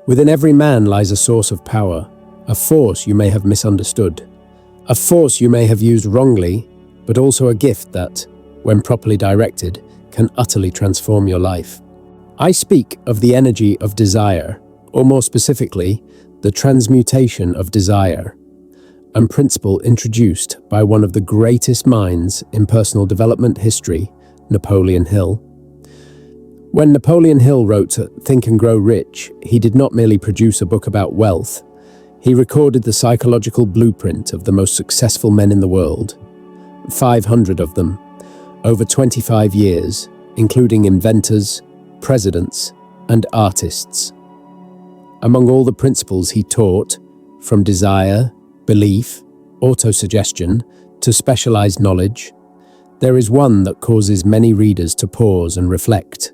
Within every man lies a source of power, a force you may have misunderstood, a force you may have used wrongly, but also a gift that, when properly directed, can utterly transform your life. I speak of the energy of desire, or more specifically, the transmutation of desire, a principle introduced by one of the greatest minds in personal development history, Napoleon Hill. When Napoleon Hill wrote Think and Grow Rich, he did not merely produce a book about wealth. He recorded the psychological blueprint of the most successful men in the world, 500 of them, over 25 years, including inventors, presidents, and artists. Among all the principles he taught, from desire, belief, autosuggestion, to specialized knowledge, there is one that causes many readers to pause and reflect: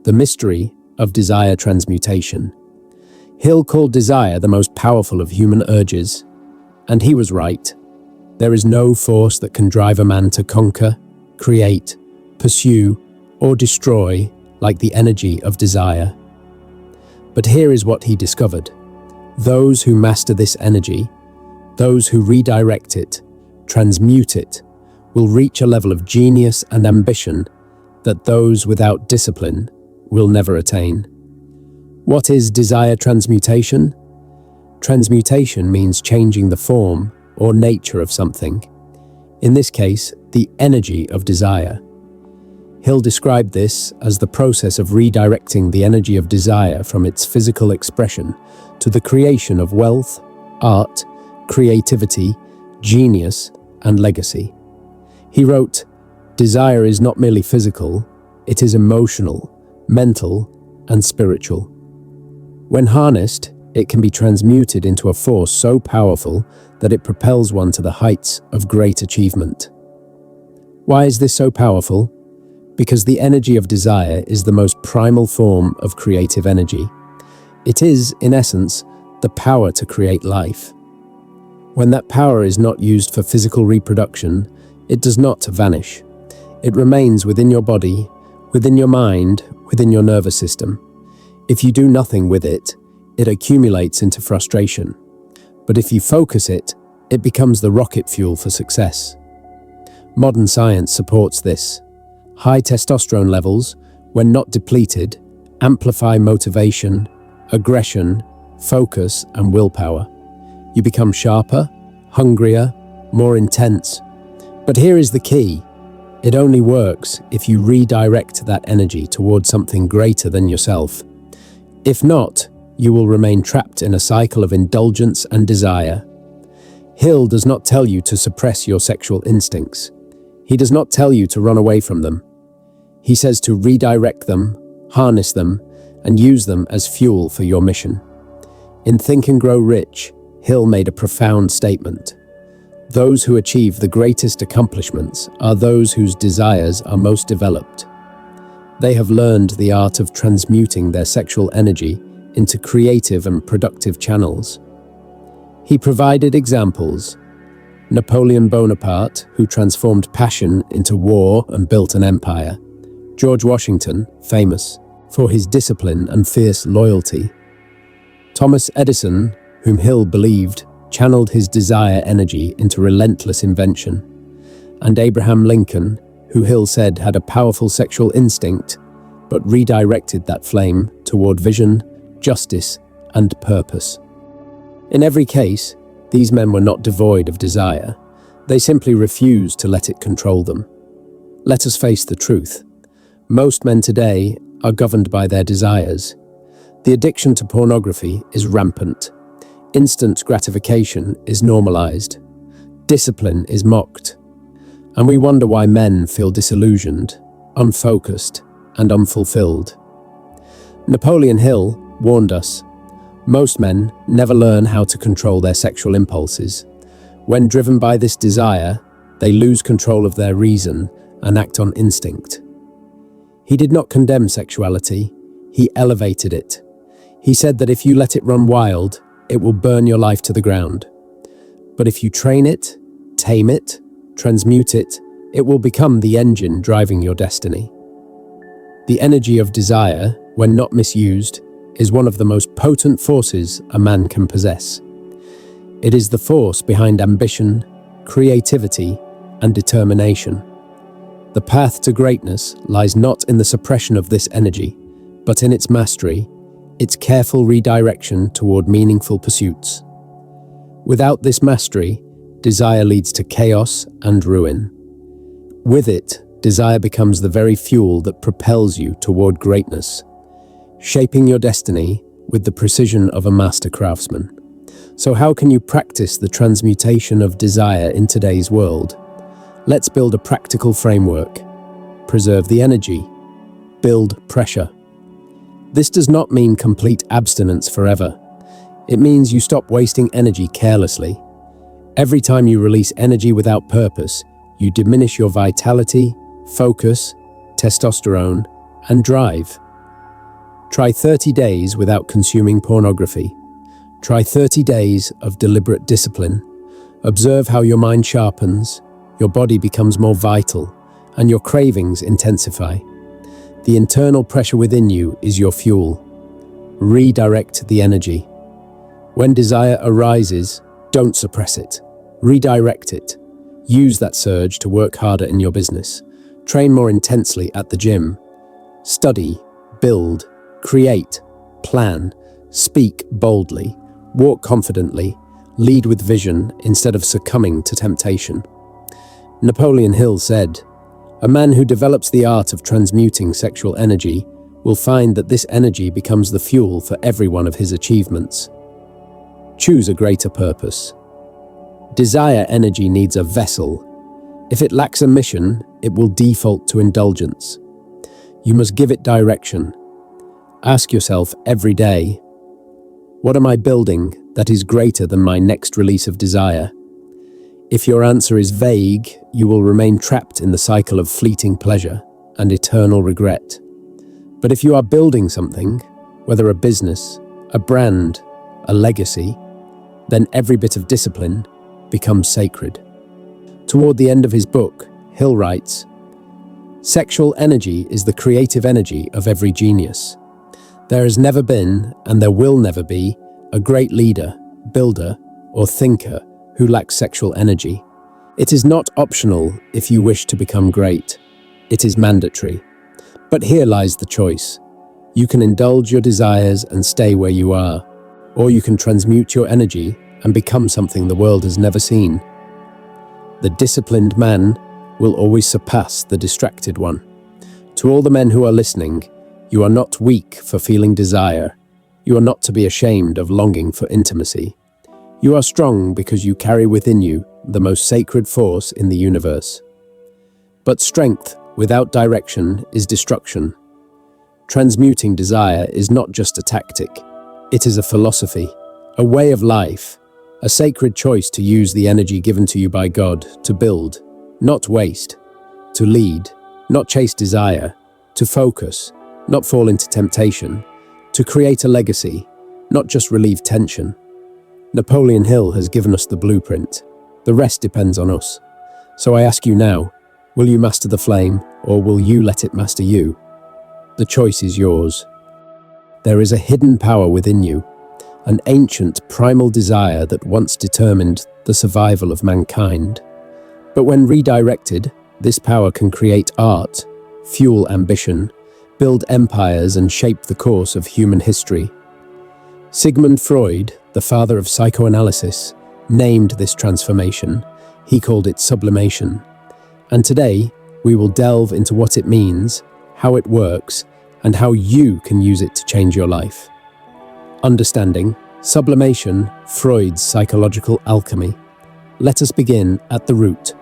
the mystery of desire transmutation. Hill called desire the most powerful of human urges, and he was right. There is no force that can drive a man to conquer, create, pursue, or destroy like the energy of desire. But here is what he discovered: those who master this energy, those who redirect it, transmute it, will reach a level of genius and ambition that those without discipline will never attain. What is desire transmutation? Transmutation means changing the form or nature of something. In this case, the energy of desire. Hill described this as the process of redirecting the energy of desire from its physical expression to the creation of wealth, art, creativity, genius, and legacy. He wrote, "Desire is not merely physical, it is emotional, mental, and spiritual. When harnessed, it can be transmuted into a force so powerful that it propels one to the heights of great achievement." Why is this so powerful? Because the energy of desire is the most primal form of creative energy. It is, in essence, the power to create life. When that power is not used for physical reproduction, it does not vanish. It remains within your body, within your mind, within your nervous system. If you do nothing with it, it accumulates into frustration. But if you focus it, it becomes the rocket fuel for success. Modern science supports this. High testosterone levels, when not depleted, amplify motivation, aggression, focus, and willpower. You become sharper, hungrier, more intense. But here is the key. It only works if you redirect that energy towards something greater than yourself. If not, you will remain trapped in a cycle of indulgence and desire. Hill does not tell you to suppress your sexual instincts. He does not tell you to run away from them. He says to redirect them, harness them, and use them as fuel for your mission. In Think and Grow Rich, Hill made a profound statement. Those who achieve the greatest accomplishments are those whose desires are most developed. They have learned the art of transmuting their sexual energy into creative and productive channels. He provided examples. Napoleon Bonaparte, who transformed passion into war and built an empire. George Washington, famous for his discipline and fierce loyalty. Thomas Edison, whom Hill believed channeled his desire energy into relentless invention. And Abraham Lincoln, who Hill said had a powerful sexual instinct, but redirected that flame toward vision, justice, and purpose. In every case, these men were not devoid of desire. They simply refused to let it control them. Let us face the truth. Most men today are governed by their desires. The addiction to pornography is rampant. Instant gratification is normalized. Discipline is mocked. And we wonder why men feel disillusioned, unfocused, and unfulfilled. Napoleon Hill warned us, most men never learn how to control their sexual impulses. When driven by this desire, they lose control of their reason and act on instinct. He did not condemn sexuality, he elevated it. He said that if you let it run wild, it will burn your life to the ground. But if you train it, tame it, transmute it, it will become the engine driving your destiny. The energy of desire, when not misused, is one of the most potent forces a man can possess. It is the force behind ambition, creativity, and determination. The path to greatness lies not in the suppression of this energy, but in its mastery, its careful redirection toward meaningful pursuits. Without this mastery, desire leads to chaos and ruin. With it, desire becomes the very fuel that propels you toward greatness, shaping your destiny with the precision of a master craftsman. So how can you practice the transmutation of desire in today's world? Let's build a practical framework. Preserve the energy. Build pressure. This does not mean complete abstinence forever. It means you stop wasting energy carelessly. Every time you release energy without purpose, you diminish your vitality, focus, testosterone, and drive. Try 30 days without consuming pornography. Try 30 days of deliberate discipline. Observe how your mind sharpens, your body becomes more vital, and your cravings intensify. The internal pressure within you is your fuel. Redirect the energy. When desire arises, don't suppress it. Redirect it. Use that surge to work harder in your business. Train more intensely at the gym. Study, build, create, plan, speak boldly, walk confidently, lead with vision instead of succumbing to temptation. Napoleon Hill said, "A man who develops the art of transmuting sexual energy will find that this energy becomes the fuel for every one of his achievements." Choose a greater purpose. Desire energy needs a vessel. If it lacks a mission, it will default to indulgence. You must give it direction. Ask yourself every day, what am I building that is greater than my next release of desire? If your answer is vague, you will remain trapped in the cycle of fleeting pleasure and eternal regret. But if you are building something, whether a business, a brand, a legacy, then every bit of discipline becomes sacred. Toward the end of his book, Hill writes, "Sexual energy is the creative energy of every genius. There has never been, and there will never be, a great leader, builder, or thinker who lacks sexual energy. It is not optional if you wish to become great. It is mandatory. But here lies the choice. You can indulge your desires and stay where you are, or you can transmute your energy and become something the world has never seen. The disciplined man will always surpass the distracted one." To all the men who are listening, you are not weak for feeling desire. You are not to be ashamed of longing for intimacy. You are strong because you carry within you the most sacred force in the universe. But strength without direction is destruction. Transmuting desire is not just a tactic. It is a philosophy, a way of life, a sacred choice to use the energy given to you by God to build, not waste, to lead, not chase desire, to focus, not fall into temptation, to create a legacy, not just relieve tension. Napoleon Hill has given us the blueprint. The rest depends on us. So I ask you now, will you master the flame, or will you let it master you? The choice is yours. There is a hidden power within you, an ancient primal desire that once determined the survival of mankind. But when redirected, this power can create art, fuel ambition, build empires and shape the course of human history. Sigmund Freud, the father of psychoanalysis, named this transformation. He called it sublimation. And today, we will delve into what it means, how it works, and how you can use it to change your life. Understanding sublimation, Freud's psychological alchemy. Let us begin at the root.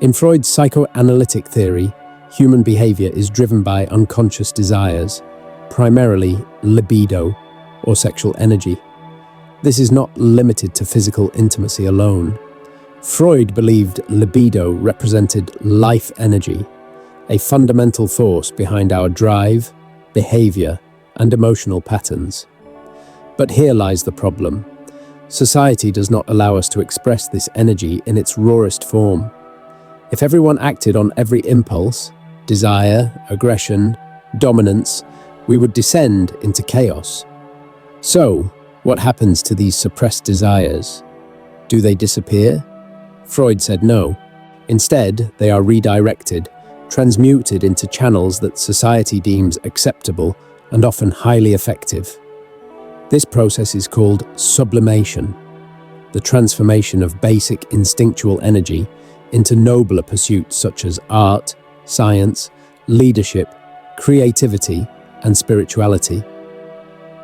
In Freud's psychoanalytic theory, human behavior is driven by unconscious desires, primarily libido, or sexual energy. This is not limited to physical intimacy alone. Freud believed libido represented life energy, a fundamental force behind our drive, behavior, and emotional patterns. But here lies the problem. Society does not allow us to express this energy in its rawest form. If everyone acted on every impulse, desire, aggression, dominance, we would descend into chaos. So, what happens to these suppressed desires? Do they disappear? Freud said no. Instead, they are redirected, transmuted into channels that society deems acceptable and often highly effective. This process is called sublimation, the transformation of basic instinctual energy into nobler pursuits such as art, science, leadership, creativity, and spirituality.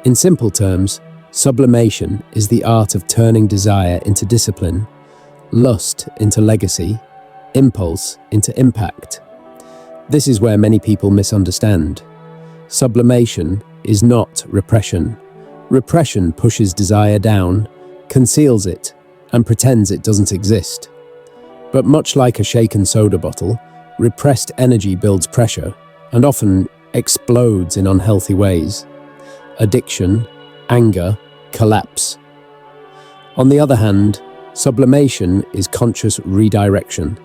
In simple terms, sublimation is the art of turning desire into discipline, lust into legacy, impulse into impact. This is where many people misunderstand. Sublimation is not repression. Repression pushes desire down, conceals it, and pretends it doesn't exist. But much like a shaken soda bottle, repressed energy builds pressure and often explodes in unhealthy ways. Addiction, anger, collapse. On the other hand, sublimation is conscious redirection.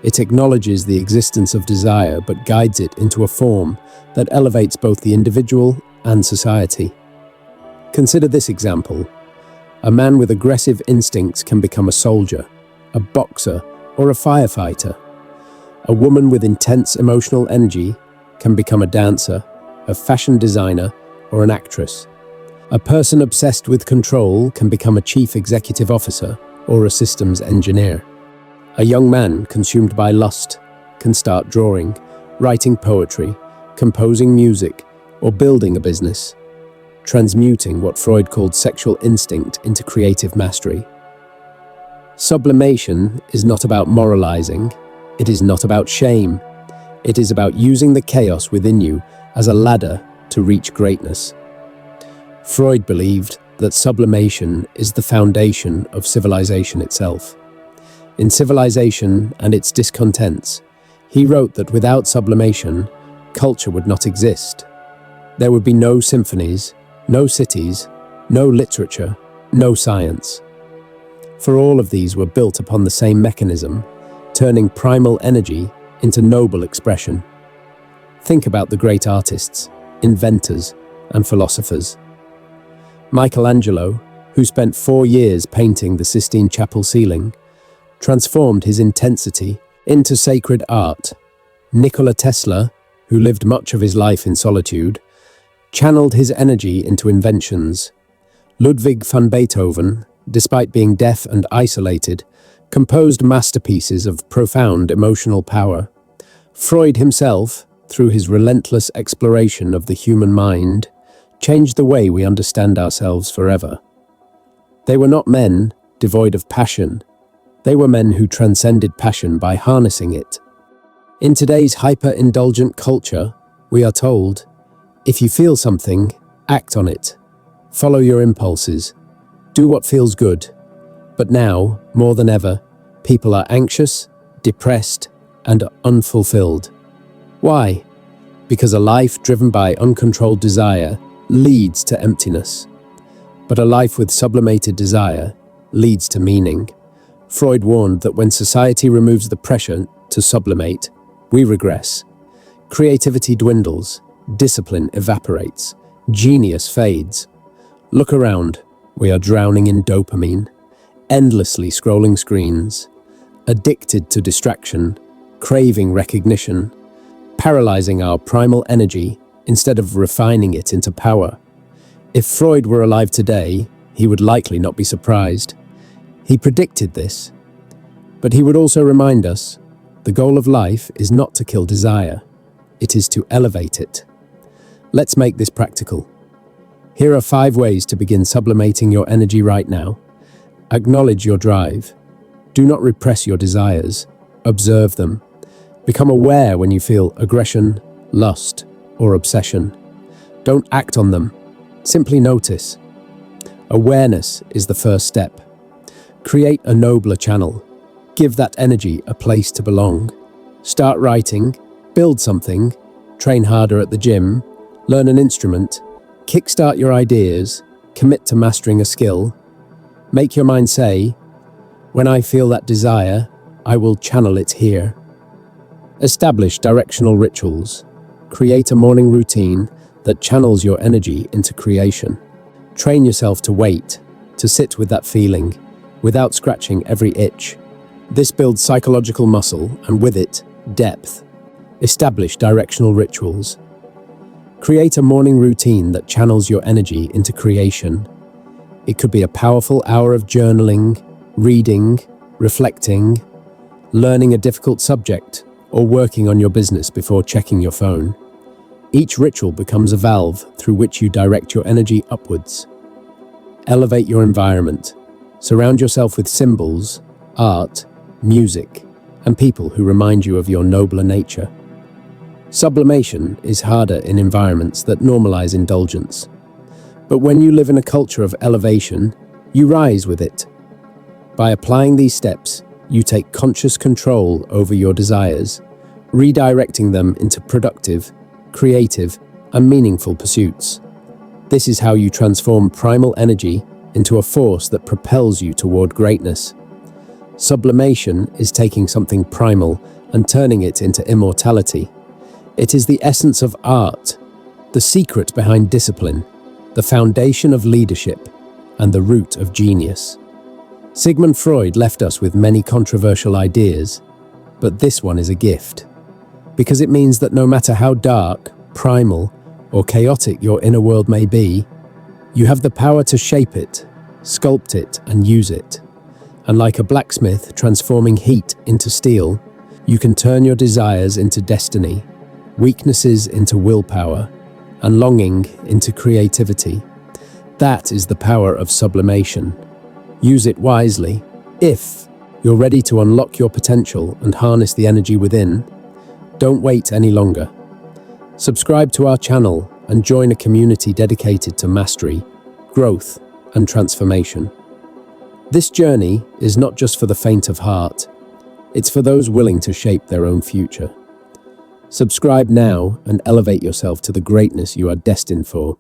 It acknowledges the existence of desire but guides it into a form that elevates both the individual and society. Consider this example. A man with aggressive instincts can become a soldier, a boxer, or a firefighter. A woman with intense emotional energy can become a dancer, a fashion designer, or an actress. A person obsessed with control can become a chief executive officer or a systems engineer. A young man consumed by lust can start drawing, writing poetry, composing music, or building a business, transmuting what Freud called sexual instinct into creative mastery. Sublimation is not about moralizing. It is not about shame. It is about using the chaos within you as a ladder to reach greatness. Freud believed that sublimation is the foundation of civilization itself. In Civilization and Its Discontents, he wrote that without sublimation, culture would not exist. There would be no symphonies, no cities, no literature, no science. For all of these were built upon the same mechanism, turning primal energy into noble expression. Think about the great artists, inventors, and philosophers. Michelangelo, who spent 4 years painting the Sistine Chapel ceiling, transformed his intensity into sacred art. Nikola Tesla, who lived much of his life in solitude, channeled his energy into inventions. Ludwig van Beethoven, despite being deaf and isolated, composed masterpieces of profound emotional power. Freud himself, through his relentless exploration of the human mind, changed the way we understand ourselves forever. They were not men devoid of passion. They were men who transcended passion by harnessing it. In today's hyper-indulgent culture, we are told, if you feel something, act on it. Follow your impulses. Do what feels good. But now, more than ever, people are anxious, depressed, and unfulfilled. Why? Because a life driven by uncontrolled desire leads to emptiness. But a life with sublimated desire leads to meaning. Freud warned that when society removes the pressure to sublimate, we regress. Creativity dwindles, discipline evaporates, genius fades. Look around, we are drowning in dopamine, endlessly scrolling screens, addicted to distraction, craving recognition, paralyzing our primal energy instead of refining it into power. If Freud were alive today, he would likely not be surprised. He predicted this. But he would also remind us, the goal of life is not to kill desire, it is to elevate it. Let's make this practical. Here are 5 ways to begin sublimating your energy right now. Acknowledge your drive. Do not repress your desires. Observe them. Become aware when you feel aggression, lust, or obsession. Don't act on them. Simply notice. Awareness is the first step. Create a nobler channel. Give that energy a place to belong. Start writing, build something, train harder at the gym, learn an instrument, kickstart your ideas, commit to mastering a skill. Make your mind say, when I feel that desire, I will channel it here. Establish directional rituals. Create a morning routine that channels your energy into creation. Train yourself to wait, to sit with that feeling, without scratching every itch. This builds psychological muscle and with it, depth. Establish directional rituals. Create a morning routine that channels your energy into creation. It could be a powerful hour of journaling, reading, reflecting, learning a difficult subject, or working on your business before checking your phone. Each ritual becomes a valve through which you direct your energy upwards. Elevate your environment. Surround yourself with symbols, art, music, and people who remind you of your nobler nature. Sublimation is harder in environments that normalize indulgence. But when you live in a culture of elevation, you rise with it. By applying these steps, you take conscious control over your desires, redirecting them into productive, creative, and meaningful pursuits. This is how you transform primal energy into a force that propels you toward greatness. Sublimation is taking something primal and turning it into immortality. It is the essence of art, the secret behind discipline, the foundation of leadership, and the root of genius. Sigmund Freud left us with many controversial ideas, but this one is a gift, because it means that no matter how dark, primal, or chaotic your inner world may be, you have the power to shape it, sculpt it, and use it. And like a blacksmith transforming heat into steel, you can turn your desires into destiny, weaknesses into willpower, and longing into creativity. That is the power of sublimation. Use it wisely. If you're ready to unlock your potential and harness the energy within, don't wait any longer. Subscribe to our channel and join a community dedicated to mastery, growth, and transformation. This journey is not just for the faint of heart, it's for those willing to shape their own future. Subscribe now and elevate yourself to the greatness you are destined for.